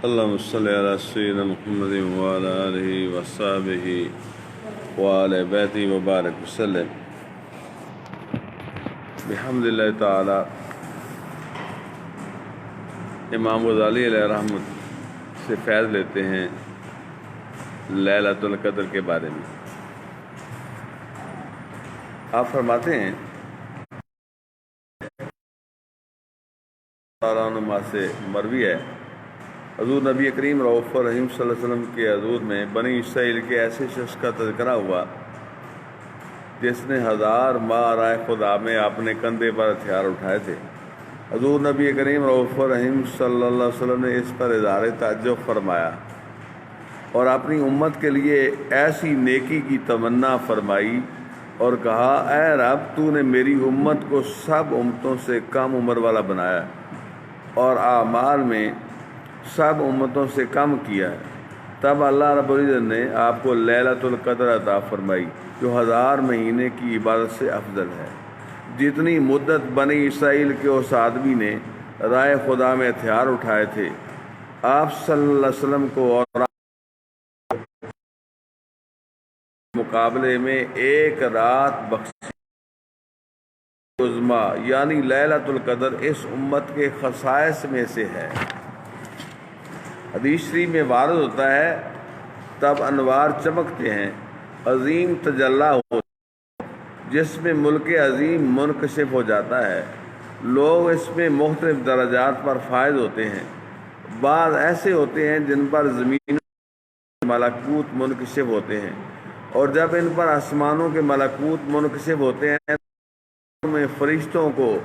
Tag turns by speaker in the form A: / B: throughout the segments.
A: اللهم صل على سيدنا محمد وعلى آله وصحبه وعلى بيته وبارك وسلم بحمد اللہ تعالی۔ امام غزالی علیہ رحمت سے فیض لیتے ہیں لیلۃ القدر کے بارے میں۔ آپ فرماتے ہیں عنہ سے مروی ہے، حضور نبی کریم رؤوف الرحیم صلی اللہ علیہ وسلم کے حضور میں بنی اسرائیل کے ایسے شخص کا تذکرہ ہوا جس نے 1000 ماہ رائے خدا میں اپنے کندھے پر ہتھیار اٹھائے تھے۔ حضور نبی کریم رؤوف الرحیم صلی اللہ علیہ وسلم نے اس پر اظہار تعجب فرمایا اور اپنی امت کے لیے ایسی نیکی کی تمنا فرمائی اور کہا، اے رب، تو نے میری امت کو سب امتوں سے کم عمر والا بنایا اور اعمال میں سب امتوں سے کم کیا ہے۔ تب اللہ رب العزت نے آپ کو لیلۃ القدر عطا فرمائی جو 1000 مہینے کی عبادت سے افضل ہے۔ جتنی مدت بنی اسرائیل کے اس آدمی نے رائے خدا میں ہتھیار اٹھائے تھے، آپ صلی اللہ علیہ وسلم کو اور مقابلے میں ایک رات بخشی عظمیٰ یعنی لیلۃ القدر اس امت کے خصائص میں سے ہے۔ حدیث شریف میں وارد ہوتا ہے، تب انوار چمکتے ہیں، عظیم تجلی ہوتا ہے جس میں ملک عظیم منکشف ہو جاتا ہے۔ لوگ اس میں مختلف درجات پر فائز ہوتے ہیں۔ بعض ایسے ہوتے ہیں جن پر زمین ملکوت منکشف ہوتے ہیں، اور جب ان پر آسمانوں کے ملکوت منکشف ہوتے ہیں میں فرشتوں کو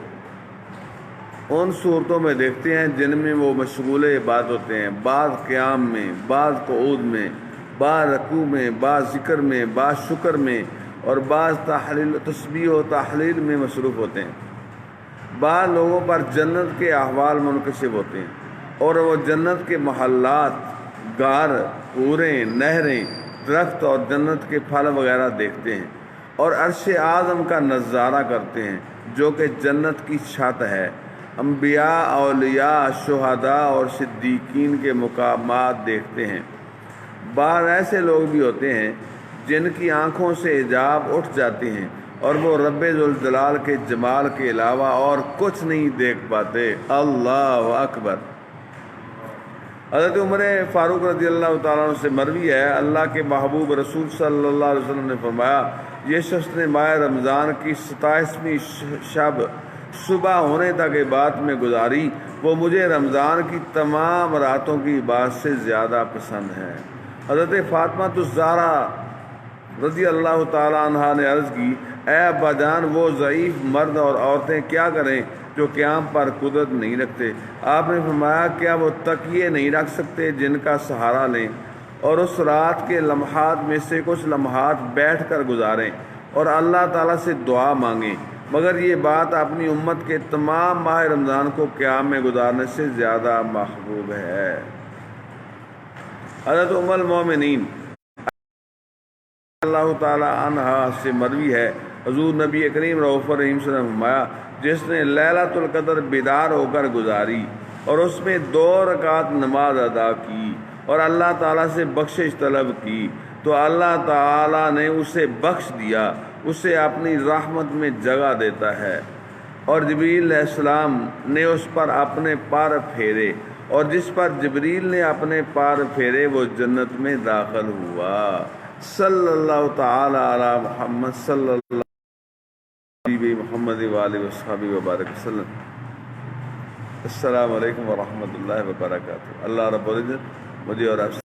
A: ان صورتوں میں دیکھتے ہیں جن میں وہ مشغول عبادت ہوتے ہیں، بعض قیام میں، بعض قعود میں، بعض رکوع میں، بعض ذکر میں، بعض شکر میں، اور بعض تسبیح و تحلیل میں مصروف ہوتے ہیں۔ بعض لوگوں پر جنت کے احوال منکشف ہوتے ہیں اور وہ جنت کے محلات، غار، حوریں، نہریں، درخت اور جنت کے پھل وغیرہ دیکھتے ہیں اور عرش اعظم کا نظارہ کرتے ہیں جو کہ جنت کی چھت ہے۔ انبیاء، اولیاء، شہداء اور صدیقین کے مقامات دیکھتے ہیں۔ بعض ایسے لوگ بھی ہوتے ہیں جن کی آنکھوں سے حجاب اٹھ جاتے ہیں اور وہ رب ذوالجلال کے جمال کے علاوہ اور کچھ نہیں دیکھ پاتے۔ اللہ اکبر۔ حضرت عمر فاروق رضی اللہ تعالیٰ عنہ سے مروی ہے، اللہ کے محبوب رسول صلی اللہ علیہ وسلم نے فرمایا، یہ شخص نے ماہ رمضان کی 27ویں شب صبح ہونے تک عبادت میں گزاری، وہ مجھے رمضان کی تمام راتوں کی عبادت سے زیادہ پسند ہے۔ حضرت فاطمہ الزہرا رضی اللہ تعالیٰ عنہ نے عرض کی، اے ابا جان، وہ ضعیف مرد اور عورتیں کیا کریں جو قیام پر قدرت نہیں رکھتے؟ آپ نے فرمایا، کیا وہ تکیے نہیں رکھ سکتے جن کا سہارا لیں اور اس رات کے لمحات میں سے کچھ لمحات بیٹھ کر گزاریں اور اللہ تعالیٰ سے دعا مانگیں؟ مگر یہ بات اپنی امت کے تمام ماہ رمضان کو قیام میں گزارنے سے زیادہ محبوب ہے۔ حضرت ام المومنین اللہ تعالیٰ عنہ سے مروی ہے، حضور نبی کریم رؤوف الرحیم صلی اللہ علیہ وسلم نے فرمایا، جس نے لیلۃ القدر بیدار ہو کر گزاری اور اس میں 2 رکعت نماز ادا کی اور اللہ تعالیٰ سے بخشش طلب کی تو اللہ تعالیٰ نے اسے بخش دیا، اسے اپنی رحمت میں جگہ دیتا ہے، اور جبریل علیہ السلام نے اس پر اپنے پار پھیرے اور جس پر جبریل نے اپنے پار پھیرے وہ جنت میں داخل ہوا۔ صلی اللہ تعالی علی محمد صلی اللہ علیہ محمد وآلہ وصحبہ وبارک وسلم۔ السلام علیکم ورحمۃ اللہ وبرکاتہ۔ اللہ رب العزت مجھے اور آپ